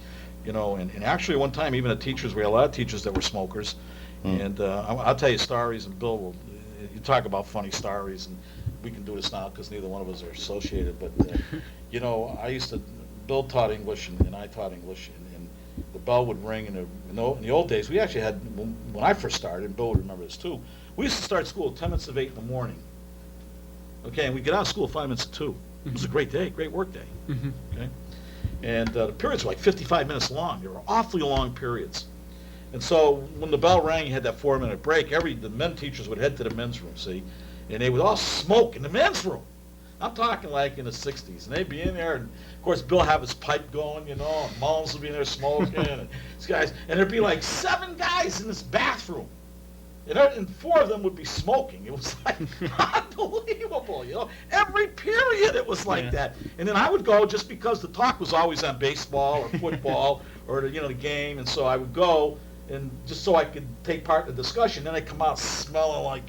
And actually one time even the teachers, we had a lot of teachers that were smokers. And I'll tell you stories, and Bill will, you talk about funny stories, and we can do this now because neither one of us are associated, but Bill taught English and I taught English, and the bell would ring, and in the old days, we actually had, when I first started, and Bill would remember this too, we used to start school at 10 minutes of 8 in the morning. Okay, and we'd get out of school at 5 minutes of 2. It was a great day, great work day. Okay? And the periods were like 55 minutes long. They were awfully long periods. And so when the bell rang, you had that 4-minute break. The men teachers would head to the men's room, see, and they would all smoke in the men's room. I'm talking like in the 60s, and they'd be in there, and of course Bill have his pipe going, and Mullins would be in there smoking, and these guys, and there'd be like 7 guys in this bathroom, and 4 of them would be smoking. It was like unbelievable, Every period it was like that. And then I would go just because the talk was always on baseball or football or the game, and so I would go and just so I could take part in the discussion. Then I'd come out smelling like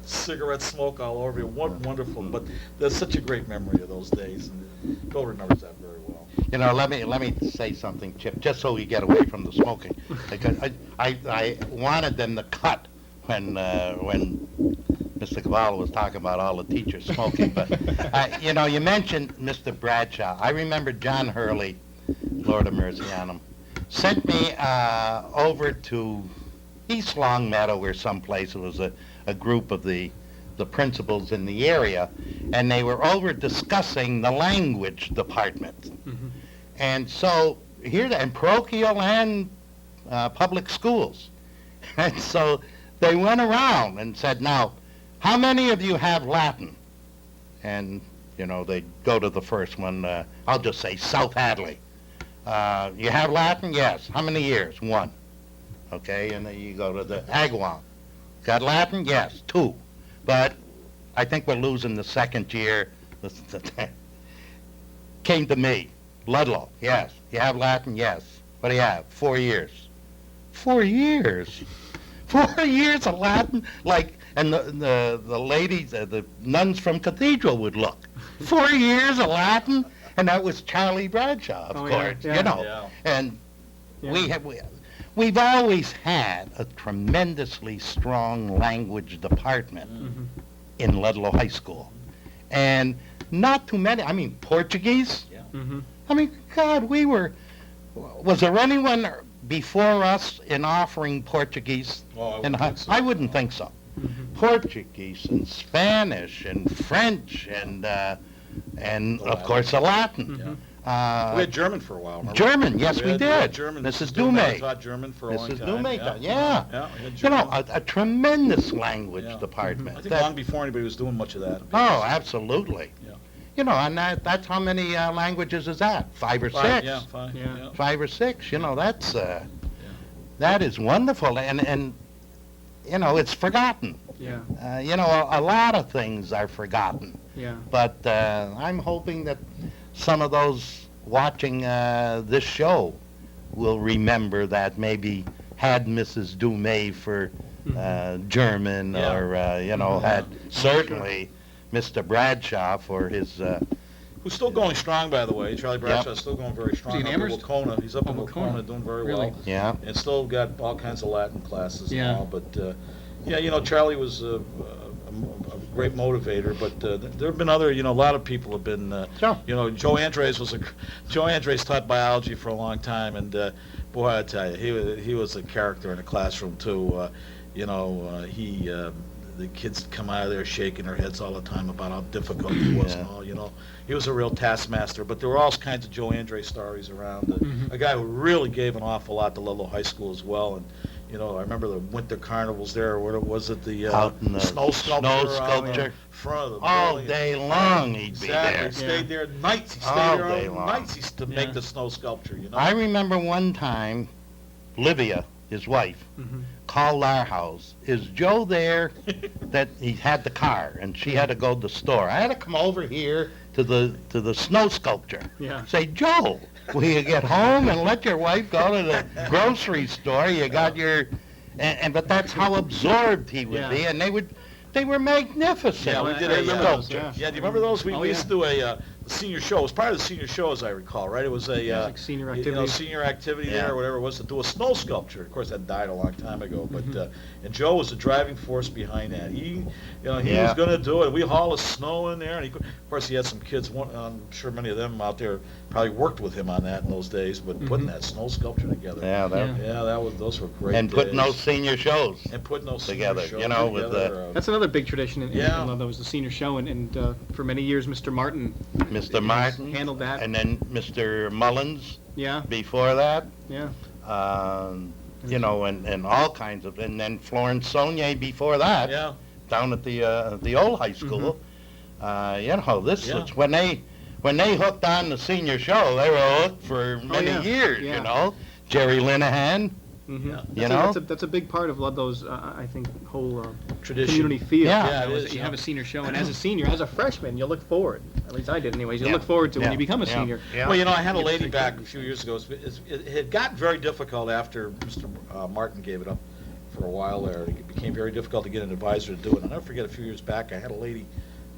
cigarette smoke all over you. Wonderful, but there's such a great memory of those days, and Bill remembers that very well. Let me say something, Chip, just so we get away from the smoking, because I wanted them to cut when Mr. Cavallo was talking about all the teachers smoking, but you mentioned Mr. Bradshaw. I remember John Hurley, Lord of mercy on him, sent me over to East Longmeadow or someplace. It was a group of the principals in the area, and they were over discussing the language department. And so here, and parochial and public schools. And so they went around and said, now, how many of you have Latin? And, they'd go to the first one. I'll just say South Hadley. You have Latin? Yes. How many years? 1. Okay, and then you go to the Agawam. Got Latin? Yes, 2. But I think we're losing the second year. Came to me. Ludlow, yes. You have Latin? Yes. What do you have? 4 years. 4 years? 4 years of Latin? And the ladies, the nuns from Cathedral would look. 4 years of Latin? And that was Charlie Bradshaw, of course, Yeah. And we've always had a tremendously strong language department in Ludlow High School. And not too many, Portuguese. God, was there anyone before us in offering Portuguese? I wouldn't think so. Portuguese and Spanish and French and of course the Latin. We had German for a while. Remember? German, yes, we had did. German. Mrs. Still never Dume. taught German for a long time. Mrs. Dume, Yeah, we had you know, German. a tremendous language Yeah. department. I think long before anybody was doing much of that. Oh, absolutely. Yeah. And that's how many languages is that? 5 or 6? 5, yeah, 5. Yeah. Yeah. 5 or 6. That's that is wonderful, and it's forgotten. Yeah. A lot of things are forgotten. Yeah. But I'm hoping that some of those watching this show will remember that maybe had Mrs. Dume for German, Yeah. or had certainly Mr. Bradshaw for his. Who's still going strong, by the way. Charlie Bradshaw's still going very strong. Is he in Up in Amherst? Wacona. He's up in Oh, Wacona, Wacona. doing very Really? well. Yeah. And still got all kinds of Latin classes Yeah. and all. But, Charlie was a great motivator. But there have been other, a lot of people have been, Sure. Joe Andres taught biology for a long time. And, boy, I tell you, he was a character in the classroom, too. the kids come out of there shaking their heads all the time about how difficult it was and all, you know. He was a real taskmaster, but there were all kinds of Joe Andre stories around. A guy who really gave an awful lot to Ludlow High School as well, and you know, I remember the winter carnivals there. Where was it? The Out in the snow sculpture. sculpture. In front of the All building. day long he'd be Exactly. there. He stayed there nights. He stayed All there day all long. nights to make the snow sculpture. You know. I remember one time, Livia, his wife, called our house. Is Joe there? That he had the car, and she had to go to the store. I had to come over here to the snow sculpture. Yeah. Say, Joe, will you get home and let your wife go to the grocery store? You got your, but that's how absorbed he would Yeah. be, and they were magnificent. Yeah, we did I a remember those, sculpture. yeah. Do you remember those? We Oh, used to do a senior show. It was part of the senior show, as I recall, right? It was a Yeah, like senior you know, activity. senior activity Yeah. there, or whatever it was, to do a snow sculpture. Of course, that died a long time ago, but and Joe was the driving force behind that. He was Yeah. going to do it. We hauled the snow in there, and of course, he had some kids. I'm sure many of them out there probably worked with him on that in those days. But putting that snow sculpture together, Yeah, those were great. and putting days. those senior shows. and putting those together, senior shows you know, with together, That's another big tradition in Yeah. Ludlow, was the senior show, and for many years, Mr. Martin Mr. Martin, handled that. and then Mr. Mullins Yeah, before that. yeah. You know, and all kinds of, and then Florence Saunier before that, yeah. down at the old high school. You know, this Yeah. is when they hooked on the senior show, they were hooked for many yeah. years. Yeah. You know, Jerry Linehan. Yeah. You know, That's a big part of Ludlow's, I think, whole Tradition. community feel. Yeah. Yeah, it You know, is, you yeah. have a senior show, and as a senior, as a freshman, you look forward. At least I did, anyways. You Yeah. look forward to when Yeah. you become a Yeah. senior. Yeah. Well, you know, I had a You lady take back care a of few years ago. It had gotten very difficult after Mr. Martin gave it up for a while there. It became very difficult to get an advisor to do it. I'll never forget, a few years back, I had a lady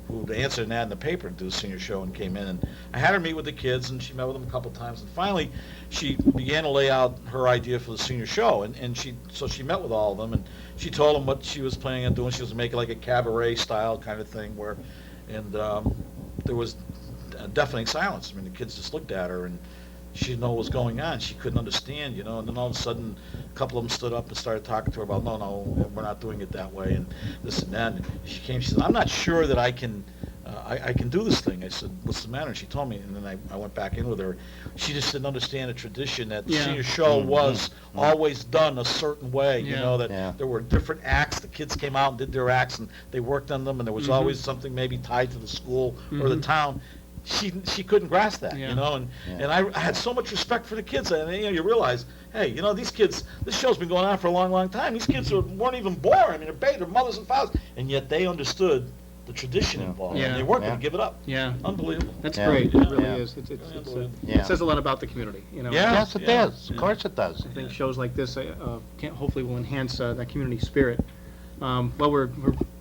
who answered an ad in the paper to do the senior show and came in, and I had her meet with the kids, and she met with them a couple times, and finally she began to lay out her idea for the senior show, and she met with all of them, and she told them what she was planning on doing. She was making like a cabaret style kind of thing and there was a deafening silence. I mean, the kids just looked at her, and she didn't know what was going on. She couldn't understand, you know. And then all of a sudden, a couple of them stood up and started talking to her about, no, we're not doing it that way, and this and that. And she came. She said, I'm not sure that I can do this thing. I said, what's the matter? And she told me, and then I went back in with her. She just didn't understand the tradition that the Yeah. senior show was always done a certain way. You Yeah. know, that Yeah. there were different acts. The kids came out and did their acts, and they worked on them, and there was always something maybe tied to the school or the town. She couldn't grasp that, Yeah. you know, and I had so much respect for the kids, and you know, you realize, hey, you know, these kids, this show's been going on for a long, long time. These kids weren't even born. I mean, their mothers and fathers, and yet they understood the tradition involved, Yeah. and they weren't Yeah. going to give it up. Yeah, Unbelievable. that's Yeah. great. Yeah. It really Yeah. is. Yeah. It says a lot about the community, you know. Yeah. Yes, it Yeah. does. Of course it does. I think shows like this hopefully will enhance that community spirit. Well, we're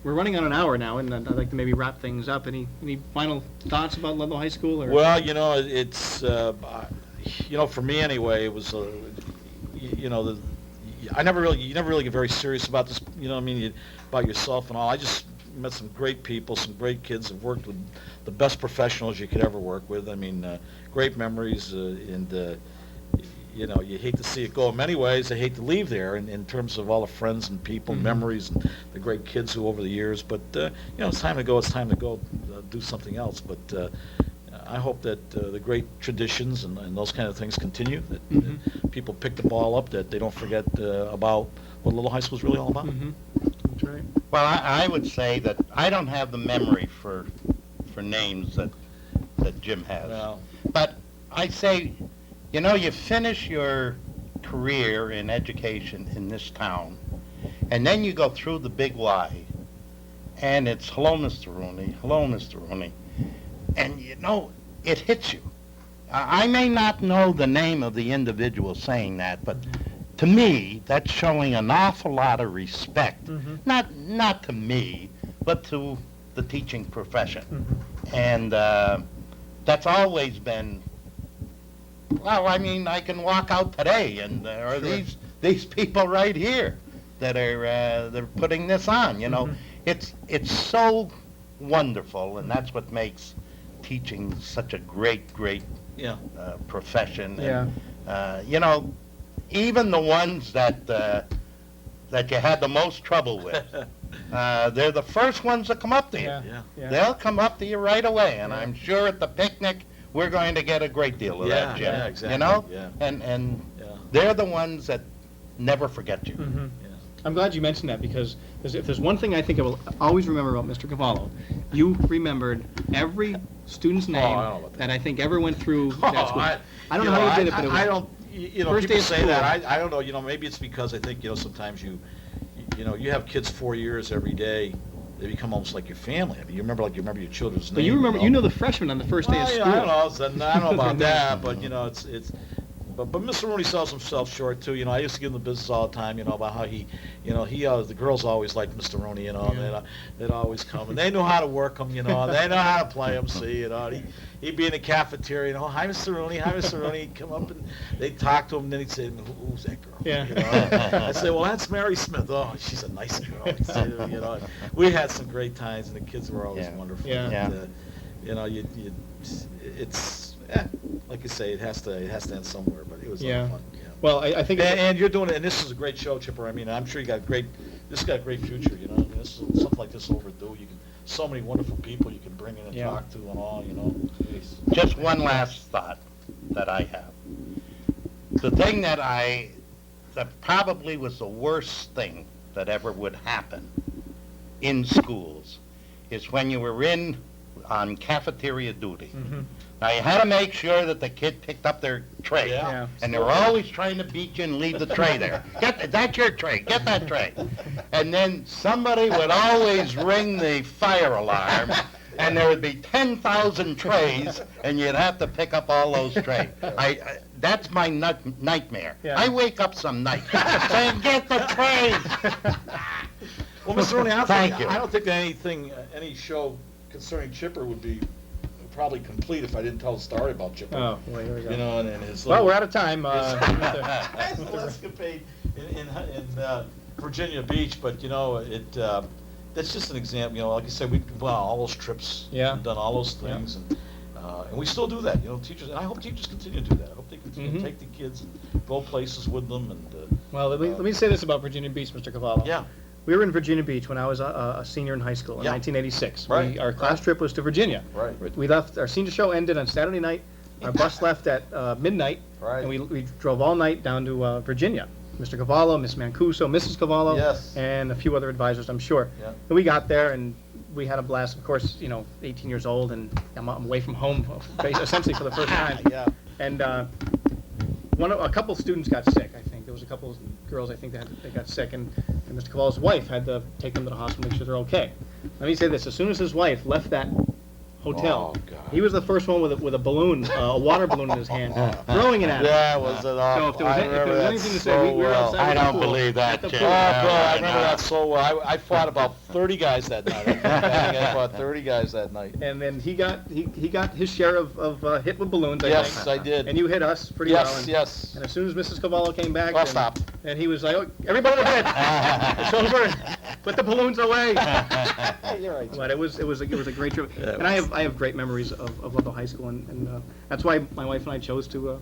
running on an hour now, and I'd like to maybe wrap things up. Any final thoughts about Ludlow High School? Or? Well, you know, it's, you know, for me anyway, it was, you know, you never really get very serious about this, you know what I mean, about yourself and all. I just met some great people, some great kids, have worked with the best professionals you could ever work with. I mean, great memories, and you know, you hate to see it go in many ways. I hate to leave there in terms of all the friends and people, memories, and the great kids who over the years. But, you know, it's time to go. It's time to go do something else. But I hope that the great traditions and those kind of things continue, that people pick the ball up, that they don't forget about what Ludlow High School is really all about. That's right. Well, I would say that I don't have the memory for names that Jim has. Well, But I say, you know, you finish your career in education in this town, and then you go through the big Y, and it's hello, Mr. Rooney, hello, Mr. Rooney, and you know, it hits you. I may not know the name of the individual saying that, but to me, that's showing an awful lot of respect. Not to me, but to the teaching profession. And that's always been, well, I mean, I can walk out today and there are these people right here that are they're putting this on, you know. It's so wonderful, and that's what makes teaching such a great yeah. profession. Yeah. And, you know, even the ones that you had the most trouble with, they're the first ones that come up to you. Yeah. They'll come up to you right away, and I'm sure at the picnic, we're going to get a great deal of that, Jim. Yeah, exactly. You know? Yeah. And Yeah. they're the ones that never forget you. Mm-hmm. Yeah. I'm glad you mentioned that, because if there's one thing I think I will always remember about Mr. Cavallo, you remembered every student's name I don't know about that I think ever went through that school. I don't know you how you did it, but it was... I don't, you know, first day people of say school. that, I don't know, you know, maybe it's because I think, you know, sometimes you know, you have kids 4 years every day, they become almost like your family. I mean, you remember your children's name. But you know the freshmen on the first day of Well, school. yeah, I don't know about that, but you know, it's. But Mr. Rooney sells himself short too. You know, I used to give him the business all the time. You know about how he, the girls always liked Mr. Rooney. You know, Yeah. and they'd always come, and they knew how to work him. You know, they know how to play him. See, you know, he'd be in the cafeteria. You know, hi Mr. Rooney, hi Mr. Rooney. He'd come up and they'd talk to him, and then he'd say, "Who's that girl?" Yeah. You know? I'd say, "Well, that's Mary Smith. Oh, she's a nice girl." He'd say, you know, we had some great times, and the kids were always Yeah. wonderful. Yeah. Yeah. And, you know, it's like you say, it has to end somewhere, but it was a lot Yeah. of fun. Yeah. Well, I think... And you're doing it, and this is a great show, Chipper. I mean, I'm sure this got a great future. You know, I mean, this is something like this overdue. So many wonderful people you can bring in and Yeah. talk to and all. You know, Jeez. Just one last thought that I have. The thing that probably was the worst thing that ever would happen in schools is when you were on cafeteria duty. Mhm. Now, you had to make sure that the kid picked up their tray. Yeah. Yeah. And they were always trying to beat you and leave the tray there. That's your tray. Get that tray. And then somebody would always ring the fire alarm, and there would be 10,000 trays, and you'd have to pick up all those trays. That's my nightmare. Yeah. I wake up some night saying, "Get the trays." Well, Mr. Rooney, Thank you. I don't think any show concerning Chipper would be probably complete if I didn't tell a story about Chipper. Oh, well, here we go. You know, and his Well, little- we're out of time. His little escapade in Virginia Beach, but you know, that's just an example. You know, like I said, we've gone on all those trips, Yeah. and done all those things, and we still do that. You know, teachers, and I hope teachers continue to do that. I hope they continue to Mhm. take the kids and go places with them, and Well, let me say this about Virginia Beach, Mr. Cavallo. yeah. We were in Virginia Beach when I was a senior in high school in Yeah. 1986. Right. Our class trip was to Virginia. Right. We left, our senior show ended on Saturday night. Our bus left at midnight. Right. And we drove all night down to Virginia. Mr. Cavallo, Miss Mancuso, Mrs. Cavallo. Yes. And a few other advisors, I'm sure. Yeah. And we got there and we had a blast. Of course, 18 years old and I'm away from home essentially for the first time. Yeah. And a couple students got sick, I think. There was a couple of girls, I think, that got sick, and Mr. Cavallo's wife had to take them to the hospital, make sure they're okay. Let me say this, as soon as his wife left that hotel, Oh, God. he was the first one with a balloon, a water balloon in his hand, throwing it at him. Yeah, was it So awful? if there was, I if there remember was that anything to say, so we were well. outside I of the don't pool, believe that, at the Jim. pool. Oh, Yeah, boy, I I remember know. that so well. I fought about 30 guys that night. I think I fought 30 guys that night. And then he got his share of hit with balloons, I Yes, think. I did. And you hit us pretty well. Yes, And, yes. and as soon as Mrs. Cavallo came back, I'll stop. and he was like, "Oh, everybody to bed. It's over. Put the balloons away." You're right. But it was a great trip, Yeah, it and I have great memories of Ludlow High School, and that's why my wife and I chose to.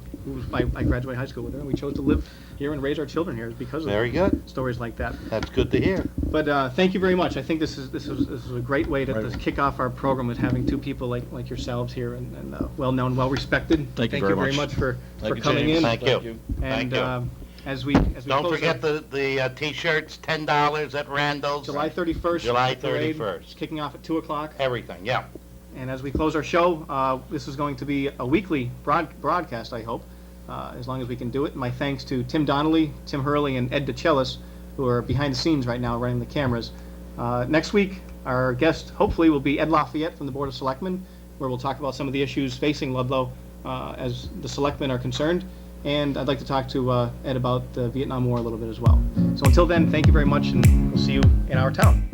I graduated high school with her, and we chose to live here and raise our children here because of Very good. stories like that. That's good to hear. But thank you very much. I think this is a great way to kick off our program with having two people like yourselves here and well known, well respected. Thank you very much. for Thank you, coming James. in. Thank you. And Thank you. as we Don't close forget the T-shirts, $10 at Randall's. July 31st. July the parade 31st. kicking off at 2:00. Everything, yeah. And as we close our show, this is going to be a weekly broadcast, I hope, as long as we can do it. My thanks to Tim Donnelly, Tim Hurley, and Ed DeCellis, who are behind the scenes right now running the cameras. Next week, our guest hopefully will be Ed Lafayette from the Board of Selectmen, where we'll talk about some of the issues facing Ludlow as the selectmen are concerned. And I'd like to talk to Ed about the Vietnam War a little bit as well. So until then, thank you very much, and we'll see you in our town.